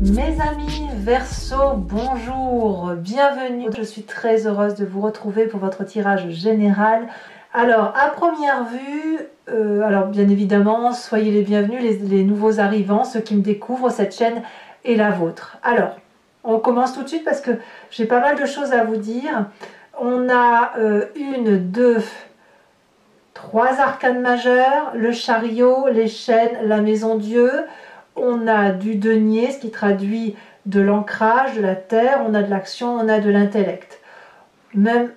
Mes amis Verseau, bonjour, bienvenue. Je suis très heureuse de vous retrouver pour votre tirage général. Alors, à première vue, alors bien évidemment, soyez les bienvenus, les nouveaux arrivants, ceux qui me découvrent, cette chaîne est la vôtre. Alors, on commence tout de suite parce que j'ai pas mal de choses à vous dire. On a une, deux, trois arcanes majeures, le chariot, les chaînes, la maison Dieu. On a du denier, ce qui traduit de l'ancrage, de la terre, on a de l'action, on a de l'intellect. Même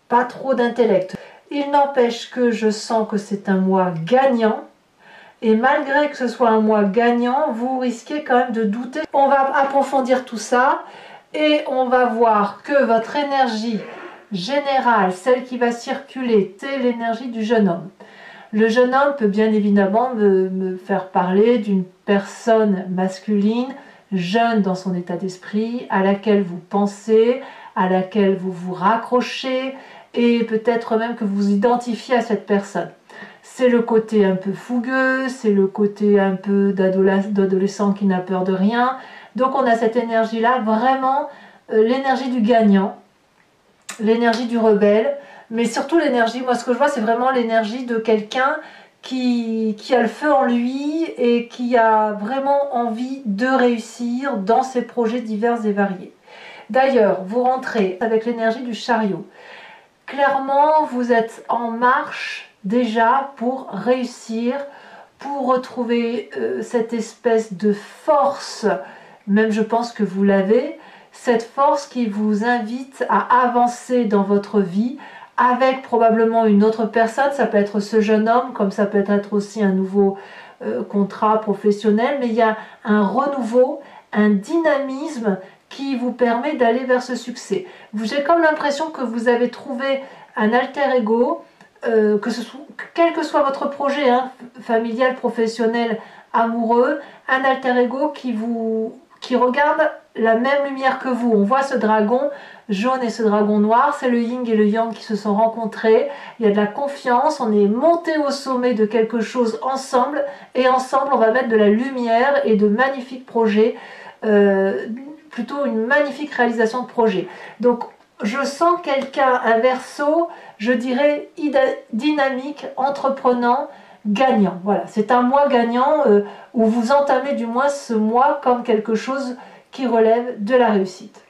pas trop d'intellect. Il n'empêche que je sens que c'est un mois gagnant. Et malgré que ce soit un mois gagnant, vous risquez quand même de douter. On va approfondir tout ça et on va voir que votre énergie générale, celle qui va circuler, c'est l'énergie du jeune homme. Le jeune homme peut bien évidemment me faire parler d'une personne masculine, jeune dans son état d'esprit, à laquelle vous pensez, à laquelle vous vous raccrochez, et peut-être même que vous vous identifiez à cette personne. C'est le côté un peu fougueux, c'est le côté un peu d'adolescent qui n'a peur de rien. Donc on a cette énergie-là, vraiment l'énergie du gagnant, l'énergie du rebelle, mais surtout l'énergie, moi ce que je vois c'est vraiment l'énergie de quelqu'un qui a le feu en lui et qui a vraiment envie de réussir dans ses projets divers et variés. D'ailleurs, vous rentrez avec l'énergie du chariot. Clairement, vous êtes en marche déjà pour réussir, pour retrouver cette espèce de force, même je pense que vous l'avez, cette force qui vous invite à avancer dans votre vie, avec probablement une autre personne, ça peut être ce jeune homme, comme ça peut être aussi un nouveau contrat professionnel, mais il y a un renouveau, un dynamisme qui vous permet d'aller vers ce succès. J'ai comme l'impression que vous avez trouvé un alter ego, quel que soit votre projet, hein, familial, professionnel, amoureux, un alter ego qui regarde la même lumière que vous. On voit ce dragon jaune et ce dragon noir, c'est le yin et le yang qui se sont rencontrés, il y a de la confiance, on est monté au sommet de quelque chose ensemble, et ensemble on va mettre de la lumière et de magnifiques projets, plutôt une magnifique réalisation de projet. Donc je sens quelqu'un, un Verseau, je dirais dynamique, entreprenant, gagnant. Voilà, c'est un mois gagnant où vous entamez du moins ce mois comme quelque chose qui relève de la réussite.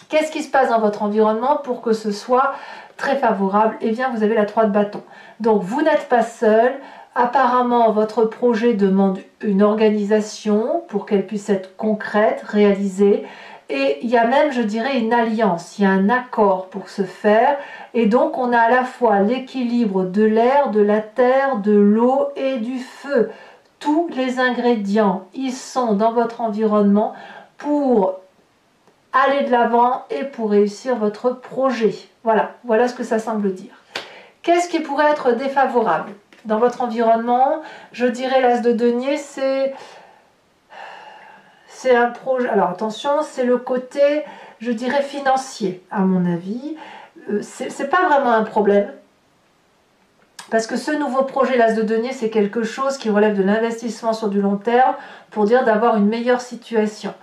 Qu'est-ce qui se passe dans votre environnement pour que ce soit très favorable? Eh bien, vous avez la 3 de bâton. Donc, vous n'êtes pas seul. Apparemment, votre projet demande une organisation pour qu'elle puisse être concrète, réalisée. Et il y a même, je dirais, une alliance, il y a un accord pour se faire. Et donc, on a à la fois l'équilibre de l'air, de la terre, de l'eau et du feu. Tous les ingrédients, ils sont dans votre environnement pour aller de l'avant et pour réussir votre projet. Voilà ce que ça semble dire. Qu'est-ce qui pourrait être défavorable dans votre environnement? Je dirais l'as de denier, c'est un projet. Alors attention, c'est le côté, je dirais, financier, à mon avis. C'est pas vraiment un problème. Parce que ce nouveau projet l'as de denier, c'est quelque chose qui relève de l'investissement sur du long terme pour dire d'avoir une meilleure situation.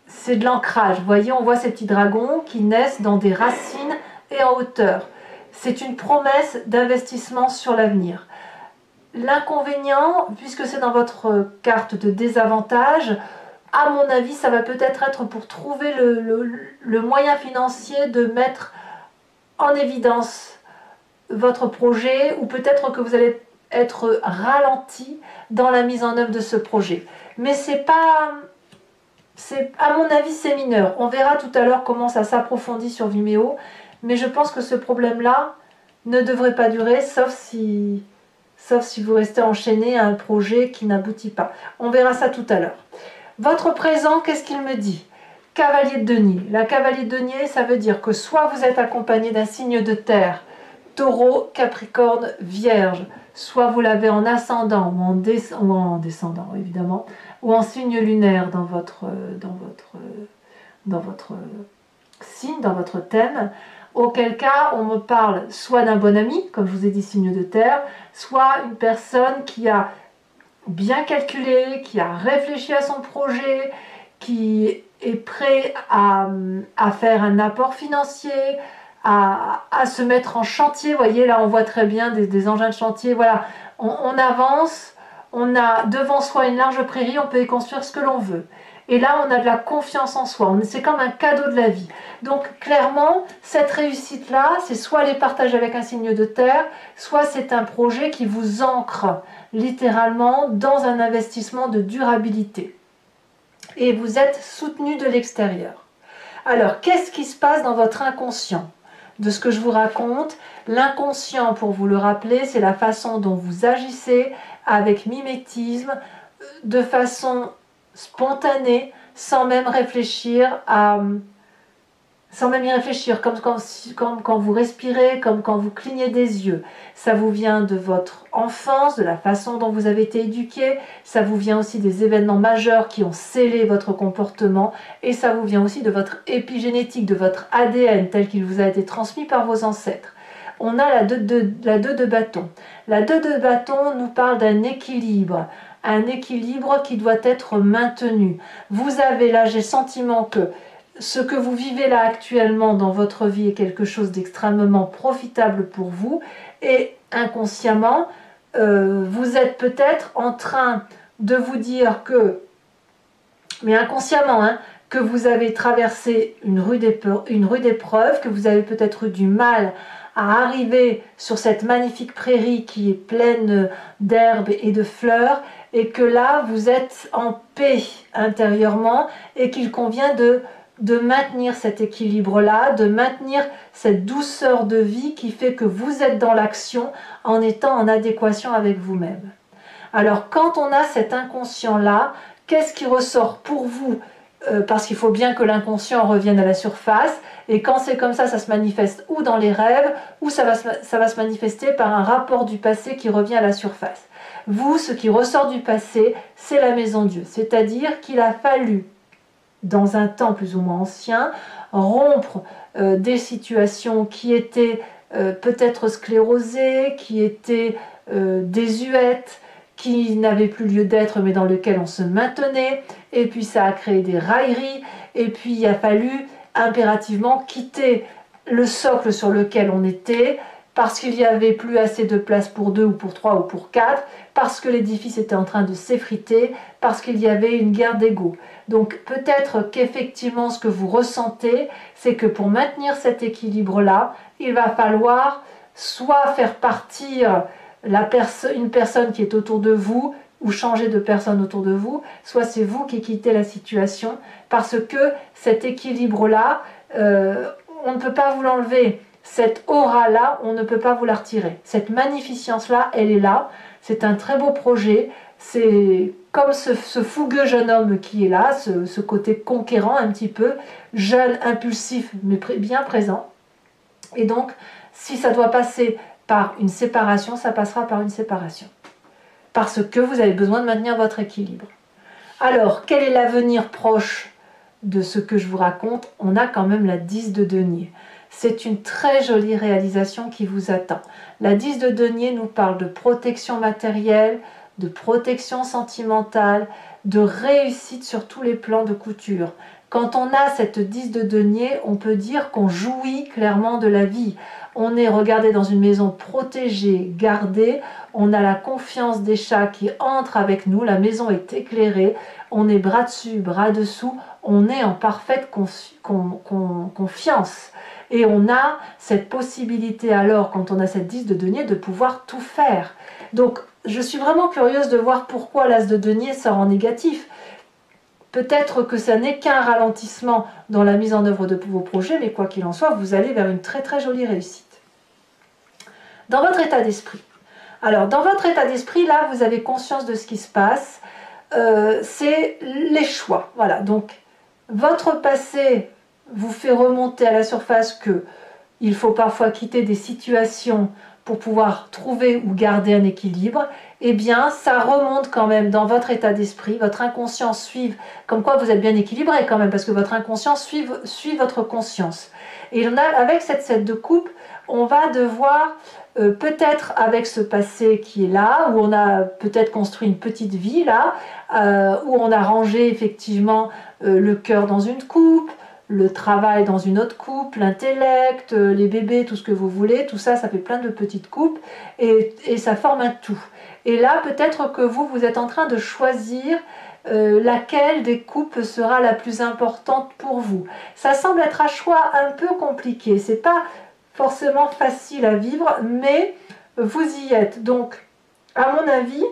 C'est de l'ancrage. Vous voyez, on voit ces petits dragons qui naissent dans des racines et en hauteur. C'est une promesse d'investissement sur l'avenir. L'inconvénient, puisque c'est dans votre carte de désavantage, à mon avis, ça va peut-être être pour trouver le moyen financier de mettre en évidence votre projet, ou peut-être que vous allez être ralenti dans la mise en œuvre de ce projet. Mais c'est pas... à mon avis, c'est mineur. On verra tout à l'heure comment ça s'approfondit sur Vimeo, mais je pense que ce problème-là ne devrait pas durer, sauf si vous restez enchaîné à un projet qui n'aboutit pas. On verra ça tout à l'heure. Votre présent, qu'est-ce qu'il me dit? Cavalier de denier. La cavalier de denier, ça veut dire que soit vous êtes accompagné d'un signe de terre, Taureau, Capricorne, Vierge, soit vous l'avez en ascendant ou en descendant évidemment, ou en signe lunaire dans votre signe, dans votre thème, auquel cas on me parle soit d'un bon ami, comme je vous ai dit signe de terre, soit une personne qui a bien calculé, qui a réfléchi à son projet, qui est prêt à faire un apport financier, à se mettre en chantier. Vous voyez, là on voit très bien des engins de chantier. Voilà, on avance, on a devant soi une large prairie, on peut y construire ce que l'on veut. Et là, on a de la confiance en soi. C'est comme un cadeau de la vie. Donc, clairement, cette réussite-là, c'est soit les partages avec un signe de terre, soit c'est un projet qui vous ancre littéralement dans un investissement de durabilité. Et vous êtes soutenu de l'extérieur. Alors, qu'est-ce qui se passe dans votre inconscient? De ce que je vous raconte, l'inconscient, pour vous le rappeler, c'est la façon dont vous agissez avec mimétisme, de façon spontanée, sans même réfléchir sans même y réfléchir, comme quand vous respirez, comme quand vous clignez des yeux. Ça vous vient de votre enfance, de la façon dont vous avez été éduqué, ça vous vient aussi des événements majeurs qui ont scellé votre comportement, et ça vous vient aussi de votre épigénétique, de votre ADN tel qu'il vous a été transmis par vos ancêtres. On a la 2 de bâton. La 2 de bâton nous parle d'un équilibre. Un équilibre qui doit être maintenu. Vous avez là, j'ai le sentiment que ce que vous vivez là actuellement dans votre vie est quelque chose d'extrêmement profitable pour vous, et inconsciemment, vous êtes peut-être en train de vous dire que, mais inconsciemment, hein, que vous avez traversé une rude épreuve, que vous avez peut-être eu du mal à arriver sur cette magnifique prairie qui est pleine d'herbes et de fleurs, et que là vous êtes en paix intérieurement, et qu'il convient de maintenir cet équilibre-là, de maintenir cette douceur de vie qui fait que vous êtes dans l'action en étant en adéquation avec vous-même. Alors quand on a cet inconscient-là, qu'est-ce qui ressort pour vous? Parce qu'il faut bien que l'inconscient revienne à la surface, et quand c'est comme ça se manifeste ou dans les rêves, ou ça va se manifester par un rapport du passé qui revient à la surface. Vous, ce qui ressort du passé, c'est la maison Dieu, c'est-à-dire qu'il a fallu, dans un temps plus ou moins ancien, rompre des situations qui étaient peut-être sclérosées, qui étaient désuètes, qui n'avaient plus lieu d'être mais dans lesquelles on se maintenait, et puis ça a créé des railleries, et puis il a fallu impérativement quitter le socle sur lequel on était, parce qu'il n'y avait plus assez de place pour 2 ou pour 3 ou pour 4, parce que l'édifice était en train de s'effriter, parce qu'il y avait une guerre d'ego. Donc peut-être qu'effectivement ce que vous ressentez, c'est que pour maintenir cet équilibre-là, il va falloir soit faire partir une personne qui est autour de vous, ou changer de personne autour de vous, soit c'est vous qui quittez la situation, parce que cet équilibre-là, on ne peut pas vous l'enlever. Cette aura-là, on ne peut pas vous la retirer. Cette magnificence-là, elle est là. C'est un très beau projet. C'est comme ce fougueux jeune homme qui est là, ce côté conquérant un petit peu, jeune, impulsif, mais bien présent. Et donc, si ça doit passer par une séparation, ça passera par une séparation. Parce que vous avez besoin de maintenir votre équilibre. Alors, quel est l'avenir proche de ce que je vous raconte? On a quand même la 10 de denier. C'est une très jolie réalisation qui vous attend. La 10 de denier nous parle de protection matérielle, de protection sentimentale, de réussite sur tous les plans de couture. Quand on a cette 10 de denier, on peut dire qu'on jouit clairement de la vie. On est regardé dans une maison protégée, gardée, on a la confiance des chats qui entrent avec nous, la maison est éclairée, on est bras dessus, bras dessous, on est en parfaite confiance. Et on a cette possibilité alors, quand on a cette 10 de denier, de pouvoir tout faire. Donc, je suis vraiment curieuse de voir pourquoi l'as de denier sort en négatif. Peut-être que ça n'est qu'un ralentissement dans la mise en œuvre de vos projets, mais quoi qu'il en soit, vous allez vers une très très jolie réussite. Dans votre état d'esprit. Alors, dans votre état d'esprit, là, vous avez conscience de ce qui se passe. C'est les choix. Voilà, donc, votre passé vous fait remonter à la surface que il faut parfois quitter des situations pour pouvoir trouver ou garder un équilibre. Eh bien, ça remonte quand même dans votre état d'esprit, votre inconscient suit, comme quoi vous êtes bien équilibré quand même, parce que votre inconscient suit votre conscience. Et avec cette 7 de coupe, on va devoir peut-être avec ce passé qui est là, où on a peut-être construit une petite vie là, où on a rangé effectivement le cœur dans une coupe, le travail dans une autre coupe, l'intellect, les bébés, tout ce que vous voulez, tout ça, ça fait plein de petites coupes et ça forme un tout. Et là, peut-être que vous êtes en train de choisir laquelle des coupes sera la plus importante pour vous. Ça semble être un choix un peu compliqué, c'est pas forcément facile à vivre, mais vous y êtes. Donc, à mon avis,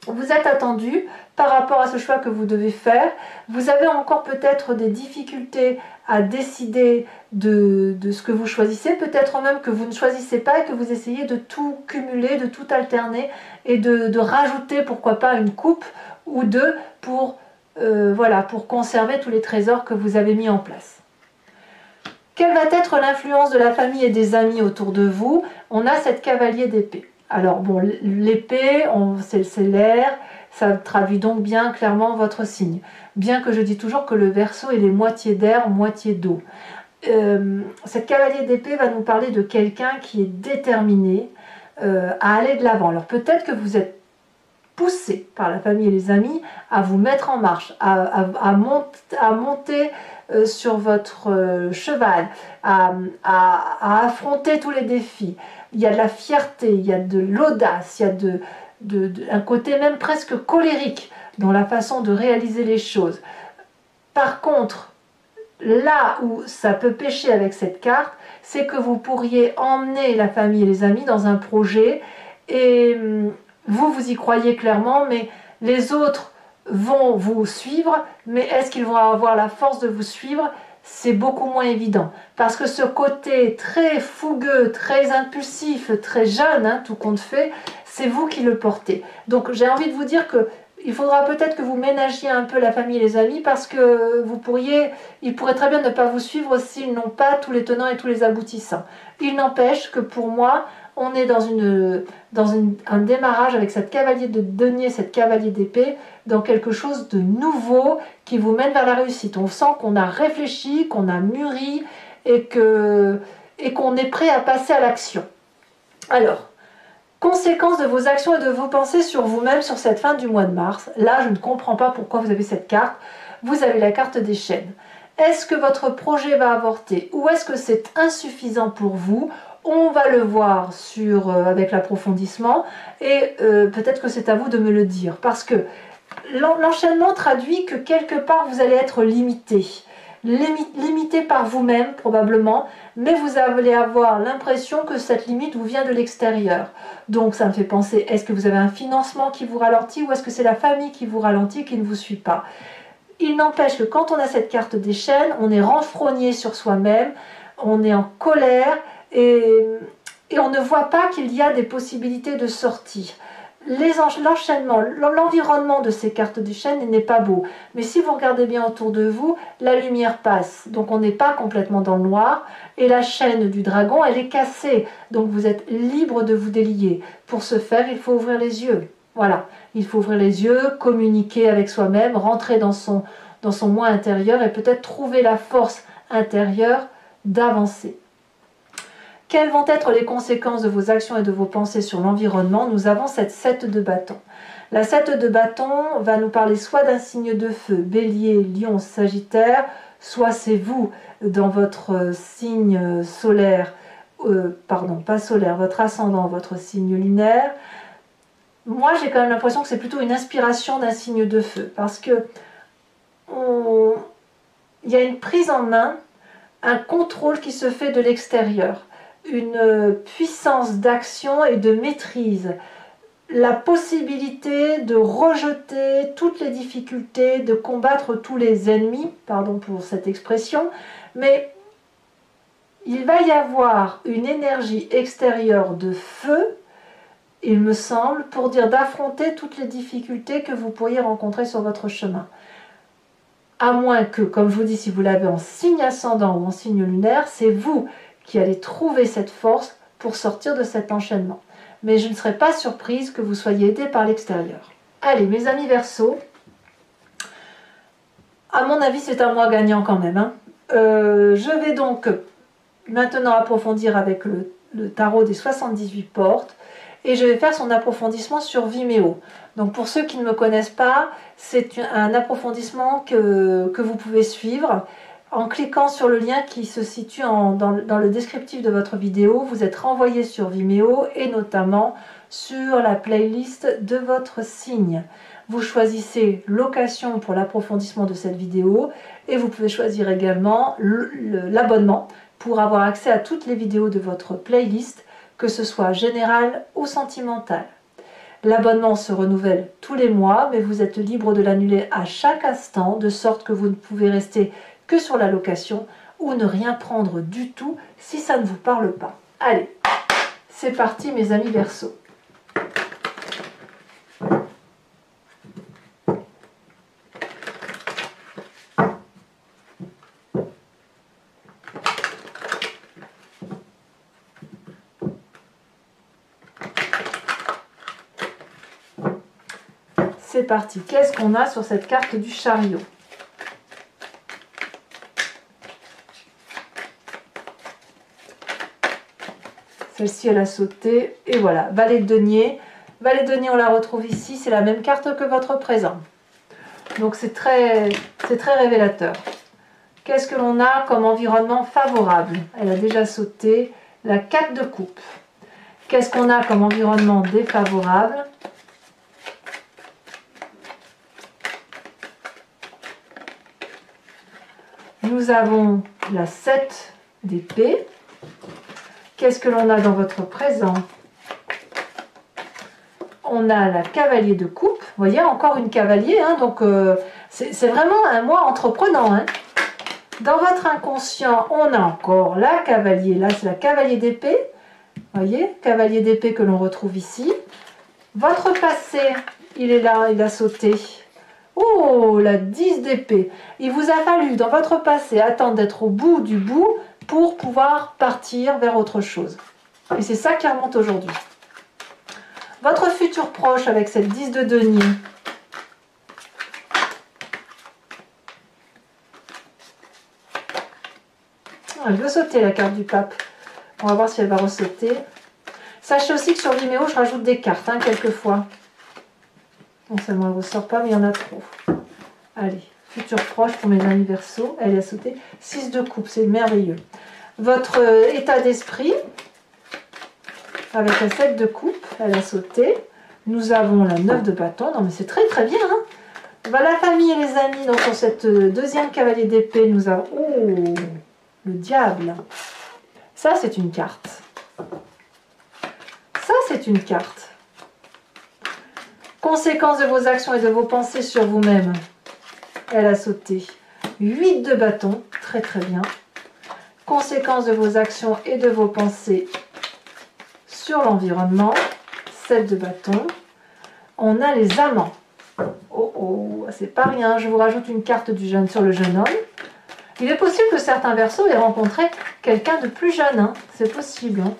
vous êtes attendu par rapport à ce choix que vous devez faire. Vous avez encore peut-être des difficultés à décider de ce que vous choisissez, peut-être même que vous ne choisissez pas et que vous essayez de tout cumuler, de tout alterner et de rajouter pourquoi pas une coupe ou deux pour, voilà, pour conserver tous les trésors que vous avez mis en place. Quelle va être l'influence de la famille et des amis autour de vous? On a cette cavalier d'épée. Alors bon, l'épée, c'est l'air, ça traduit donc bien clairement votre signe. Bien que je dis toujours que le Verseau est les moitiés d'air, moitié d'eau. Cette cavalier d'épée va nous parler de quelqu'un qui est déterminé à aller de l'avant. Alors peut-être que vous êtes poussé par la famille et les amis à vous mettre en marche, à monter sur votre cheval, à affronter tous les défis. Il y a de la fierté, il y a de l'audace, il y a un côté même presque colérique dans la façon de réaliser les choses. Par contre, là où ça peut pêcher avec cette carte, c'est que vous pourriez emmener la famille et les amis dans un projet et vous y croyez clairement, mais les autres vont vous suivre, mais est-ce qu'ils vont avoir la force de vous suivre? C'est beaucoup moins évident, parce que ce côté très fougueux, très impulsif, très jeune, hein, tout compte fait, c'est vous qui le portez. Donc j'ai envie de vous dire que il faudra peut-être que vous ménagiez un peu la famille et les amis, parce que ils pourraient très bien ne pas vous suivre s'ils n'ont pas tous les tenants et tous les aboutissants. Il n'empêche que pour moi, on est dans un démarrage avec cette cavalier de denier, cette cavalier d'épée, dans quelque chose de nouveau qui vous mène vers la réussite. On sent qu'on a réfléchi, qu'on a mûri et qu'on est prêt à passer à l'action. Alors, conséquences de vos actions et de vos pensées sur vous-même sur cette fin du mois de mars. Là, je ne comprends pas pourquoi vous avez cette carte. Vous avez la carte des chaînes. Est-ce que votre projet va avorter ou est-ce que c'est insuffisant pour vous? On va le voir avec l'approfondissement et peut-être que c'est à vous de me le dire. Parce que l'enchaînement traduit que quelque part vous allez être limité. Limité par vous-même probablement, mais vous allez avoir l'impression que cette limite vous vient de l'extérieur. Donc ça me fait penser, est-ce que vous avez un financement qui vous ralentit ou est-ce que c'est la famille qui vous ralentit, qui ne vous suit pas? Il n'empêche que quand on a cette carte des chaînes, on est renfrogné sur soi-même, on est en colère et on ne voit pas qu'il y a des possibilités de sortie. L'enchaînement, l'environnement de ces cartes des chaînes n'est pas beau. Mais si vous regardez bien autour de vous, la lumière passe. Donc on n'est pas complètement dans le noir. Et la chaîne du dragon, elle est cassée. Donc vous êtes libre de vous délier. Pour ce faire, il faut ouvrir les yeux. Voilà, il faut ouvrir les yeux, communiquer avec soi-même, rentrer dans son moi intérieur et peut-être trouver la force intérieure d'avancer. Quelles vont être les conséquences de vos actions et de vos pensées sur l'environnement? Nous avons cette 7 de bâton. La 7 de bâton va nous parler soit d'un signe de feu, bélier, lion, sagittaire, soit c'est vous dans votre signe solaire, pardon, pas solaire, votre ascendant, votre signe lunaire. Moi, j'ai quand même l'impression que c'est plutôt une inspiration d'un signe de feu, parce que il y a une prise en main, un contrôle qui se fait de l'extérieur, une puissance d'action et de maîtrise, la possibilité de rejeter toutes les difficultés, de combattre tous les ennemis, pardon pour cette expression, mais il va y avoir une énergie extérieure de feu, il me semble, pour dire d'affronter toutes les difficultés que vous pourriez rencontrer sur votre chemin. À moins que, comme je vous dis, si vous l'avez en signe ascendant ou en signe lunaire, c'est vous qui allez trouver cette force pour sortir de cet enchaînement. Mais je ne serais pas surprise que vous soyez aidé par l'extérieur. Allez, mes amis Verseau, à mon avis, c'est un mois gagnant quand même. Je vais donc maintenant approfondir avec le tarot des 78 portes et je vais faire son approfondissement sur Vimeo. Donc pour ceux qui ne me connaissent pas, c'est un approfondissement que vous pouvez suivre en cliquant sur le lien qui se situe dans le descriptif de votre vidéo. Vous êtes renvoyé sur Vimeo et notamment sur la playlist de votre signe. Vous choisissez location pour l'approfondissement de cette vidéo et vous pouvez choisir également l'abonnement pour avoir accès à toutes les vidéos de votre playlist, que ce soit générale ou sentimentale. L'abonnement se renouvelle tous les mois, mais vous êtes libre de l'annuler à chaque instant, de sorte que vous ne pouvez rester que sur la location ou ne rien prendre du tout si ça ne vous parle pas. Allez, c'est parti mes amis Verseaux. C'est parti. Qu'est-ce qu'on a sur cette carte du chariot? Celle-ci, elle a sauté. Et voilà, valet de denier. Valet de denier, on la retrouve ici. C'est la même carte que votre présent. Donc, c'est très révélateur. Qu'est-ce que l'on a comme environnement favorable? Elle a déjà sauté. La 4 de coupe. Qu'est-ce qu'on a comme environnement défavorable? Nous avons la 7 d'épée. Qu'est-ce que l'on a dans votre présent? On a la cavalier de coupe. Vous voyez, encore une cavalier. Hein, donc, c'est vraiment un mois entreprenant. Hein. Dans votre inconscient, on a encore la cavalier. Là, c'est la cavalier d'épée. Vous voyez, cavalier d'épée que l'on retrouve ici. Votre passé, il est là, il a sauté. Oh, la 10 d'épée. Il vous a fallu, dans votre passé, attendre d'être au bout du bout pour pouvoir partir vers autre chose. Et c'est ça qui remonte aujourd'hui. Votre futur proche avec cette 10 de denier. Elle veut sauter la carte du pape. On va voir si elle va ressauter. Sachez aussi que sur Vimeo, je rajoute des cartes, hein, quelquefois. Bon, seulement elle ne ressort pas, mais il y en a trop. Allez, futur proche pour mes amis Verseaux. Elle a sauté. 6 de coupe, c'est merveilleux. Votre état d'esprit, avec la 7 de coupe, elle a sauté. Nous avons la 9 de bâton. Non, mais c'est très très bien. Hein. La famille et les amis. Donc, sur cette deuxième cavalier d'épée, nous avons... Oh, le diable. Ça, c'est une carte. Ça, c'est une carte. Conséquence de vos actions et de vos pensées sur vous-même. Elle a sauté. 8 de bâton. Très très bien. Conséquence de vos actions et de vos pensées sur l'environnement. 7 de bâton. On a les amants. Oh oh, c'est pas rien. Je vous rajoute une carte du jeune sur le jeune homme. Il est possible que certains Verseaux aient rencontré quelqu'un de plus jeune. Hein. C'est possible. Hein.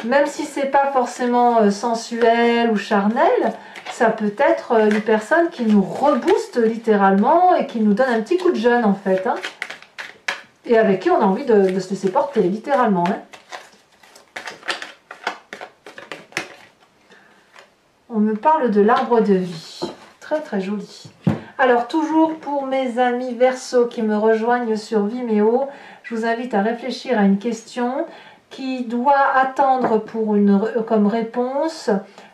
Même si c'est pas forcément sensuel ou charnel, ça peut être une personne qui nous rebooste littéralement et qui nous donne un petit coup de jeune en fait. Hein. Et avec qui on a envie de se laisser porter, littéralement. Hein. On me parle de l'arbre de vie. Très très joli. Alors toujours pour mes amis Verseaux qui me rejoignent sur Vimeo, je vous invite à réfléchir à une question qui doit attendre pour comme réponse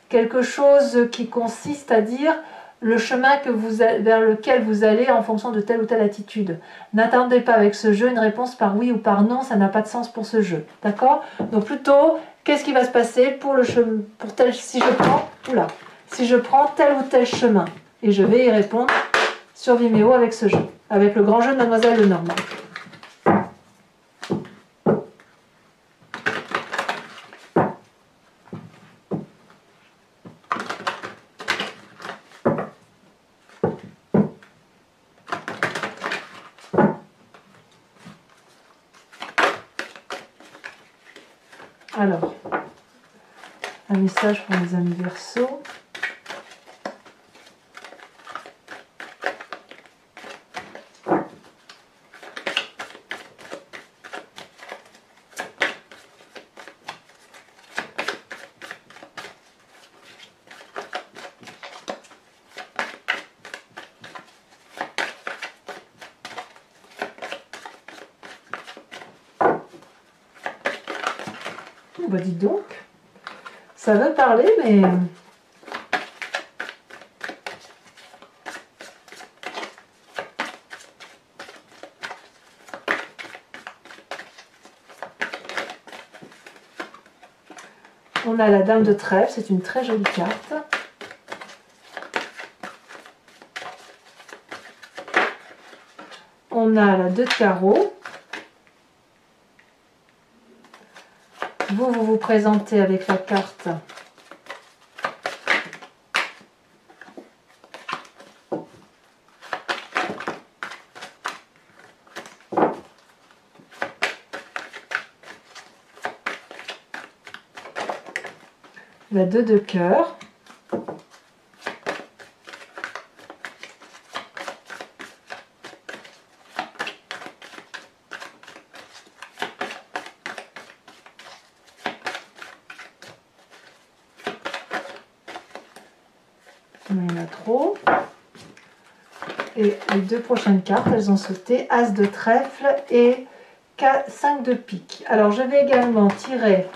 quelque chose qui consiste à dire le chemin vers lequel vous allez en fonction de telle ou telle attitude. N'attendez pas avec ce jeu une réponse par oui ou par non, ça n'a pas de sens pour ce jeu. D'accord? Donc plutôt, qu'est-ce qui va se passer pour le chemin, si je prends tel ou tel chemin? Et je vais y répondre sur Vimeo avec ce jeu, avec le grand jeu de Mademoiselle Lenormand. Alors, un message pour mes amis Verseaux. bah dis donc, ça veut parler, mais... On a la dame de trèfle, c'est une très jolie carte. On a la 2 de carreau. Vous vous présentez avec la carte la 2 de cœur. Il y en a trop. Et les 2 prochaines cartes, elles ont sauté As de trèfle et 5 de pique. Alors je vais également tirer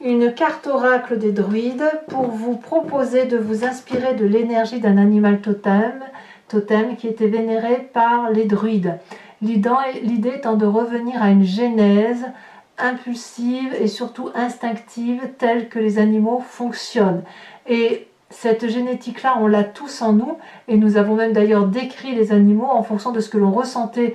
une carte oracle des druides pour vous proposer de vous inspirer de l'énergie d'un animal totem qui était vénéré par les druides. L'idée étant de revenir à une genèse impulsive et surtout instinctive telle que les animaux fonctionnent. Et cette génétique-là, on l'a tous en nous, et nous avons même d'ailleurs décrit les animaux en fonction de ce que l'on ressentait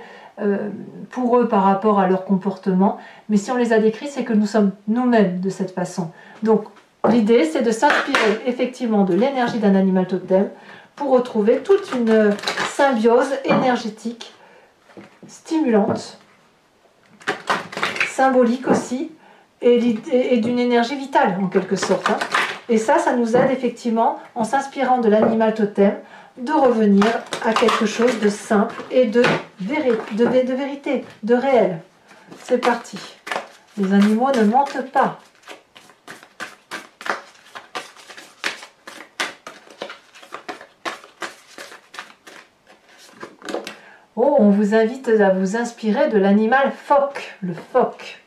pour eux par rapport à leur comportement. Mais si on les a décrits, c'est que nous sommes nous-mêmes de cette façon. Donc l'idée, c'est de s'inspirer effectivement de l'énergie d'un animal totem pour retrouver toute une symbiose énergétique, stimulante, symbolique aussi, et d'une énergie vitale en quelque sorte. Et ça nous aide effectivement, en s'inspirant de l'animal totem, de revenir à quelque chose de simple et de vérité, de réel. C'est parti. Les animaux ne mentent pas. Oh, on vous invite à vous inspirer de l'animal phoque, le phoque.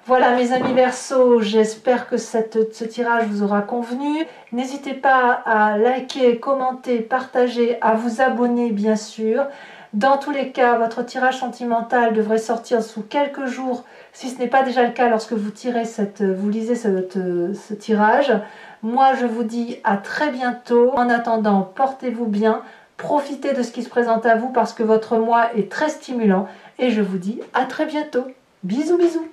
Voilà mes amis Verseaux, j'espère que ce tirage vous aura convenu. N'hésitez pas à liker, commenter, partager, à vous abonner bien sûr. Dans tous les cas, votre tirage sentimental devrait sortir sous quelques jours, si ce n'est pas déjà le cas lorsque vous lisez ce tirage. Moi je vous dis à très bientôt. En attendant, portez-vous bien, profitez de ce qui se présente à vous parce que votre mois est très stimulant. Et je vous dis à très bientôt. Bisous bisous.